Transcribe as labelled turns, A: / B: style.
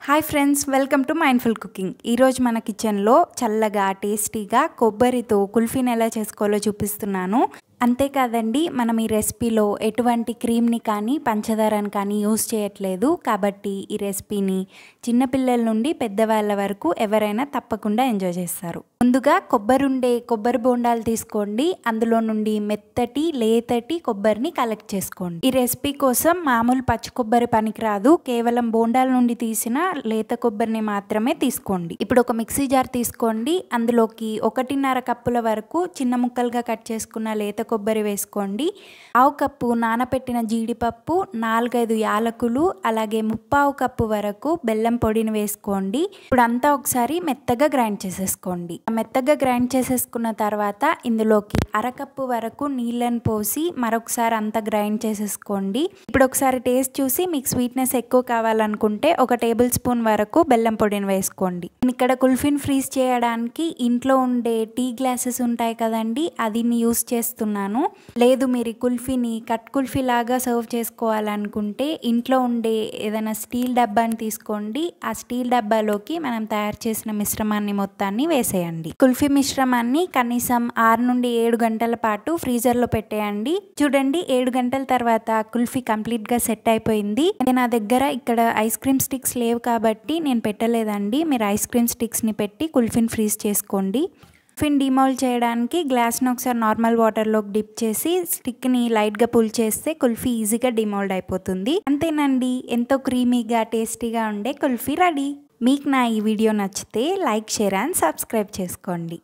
A: Hi friends, welcome to mindful cooking. ఈరోజు మన కిచెన్లో చల్లగా టేస్టీగా కొబ్బరితో కుల్ఫీని ఎలా చేసుకోవాలో చూపిస్తున్నాను. అంతేకాదండి, మనం ఈ రెసిపీలో ఎటువంటి క్రీమ్ని కానీ పంచదారని కానీ యూస్ చేయట్లేదు. కాబట్టి ఈ రెసిపీని చిన్నపిల్లల నుండి పెద్దవాళ్ళ వరకు ఎవరైనా తప్పకుండా ఎంజాయ్ చేస్తారు. ముందుగా కొబ్బరి బోండాలు తీసుకోండి. అందులో నుండి మెత్తటి లేతటి కొబ్బరిని కలెక్ట్ చేసుకోండి. ఈ రెసిపీ కోసం మామూలు పచ్చి కొబ్బరి పనికిరాదు. కేవలం బోండాల నుండి తీసిన లేత కొబ్బరిని మాత్రమే తీసుకోండి. ఇప్పుడు ఒక మిక్సీ జార్ తీసుకోండి. అందులోకి 1.5 కప్పుల వరకు చిన్న ముక్కలుగా కట్ చేసుకున్న లేత కొబ్బరి వేసుకోండి. 1/2 కప్పు నానబెట్టిన జీడిపప్పు, 4-5 యాలకులు, అలాగే 1/4 కప్పు వరకు బెల్లం పొడిని వేసుకోండి. ఇప్పుడు అంతా ఒకసారి మెత్తగా గ్రైండ్ చేసేసుకోండి. మెత్తగా గ్రైండ్ చేసేసుకున్న తర్వాత ఇందులోకి 1/2 కప్పు వరకు నీళ్ళని పోసి మరొకసారి అంతా గ్రైండ్ చేసేసుకోండి. ఇప్పుడు ఒకసారి టేస్ట్ చూసి మీకు స్వీట్నెస్ ఎక్కువ కావాలనుకుంటే 1 టేబుల్ స్పూన్ వరకు బెల్లం పొడిని వేసుకోండి. నేను ఇక్కడ కుల్ఫీని ఫ్రీజ్ చేయడానికి ఇంట్లో ఉండే టీ గ్లాసెస్ ఉంటాయి కదండి, అది యూస్ చేస్తున్నాను. లేదు మీరు కుల్ఫీని కట్ కుల్ఫీ లాగా సర్వ్ చేసుకోవాలనుకుంటే ఇంట్లో ఉండే ఏదైనా స్టీల్ డబ్బాని తీసుకోండి. ఆ స్టీల్ డబ్బాలోకి మనం తయారు చేసిన మిశ్రమాన్ని మొత్తాన్ని వేసేయండి. కుల్ఫీ మిశ్రమాన్ని కనీసం 6 నుండి 7 గంటల పాటు ఫ్రీజర్లో పెట్టేయండి. చూడండి, 7 గంటల తర్వాత కుల్ఫీ కంప్లీట్గా సెట్ అయిపోయింది. నా దగ్గర ఇక్కడ ఐస్ క్రీమ్ స్టిక్స్ లేవు కాబట్టి నేను పెట్టలేదండి. మీరు ఐస్ క్రీమ్ స్టిక్స్ని పెట్టి కుల్ఫీని ఫ్రీజ్ చేసుకోండి. కుల్ఫీని డిమోల్డ్ చేయడానికి గ్లాస్ని ఒకసారి నార్మల్ వాటర్లోకి డిప్ చేసి స్టిక్ని లైట్గా పుల్ చేస్తే కుల్ఫీ ఈజీగా డిమోల్డ్ అయిపోతుంది. అంతేనండి, ఎంతో క్రీమీగా టేస్టీగా ఉండే కుల్ఫీ రెడీ. మీకు నా ఈ వీడియో నచ్చితే లైక్, షేర్ అండ్ సబ్స్క్రైబ్ చేసుకోండి.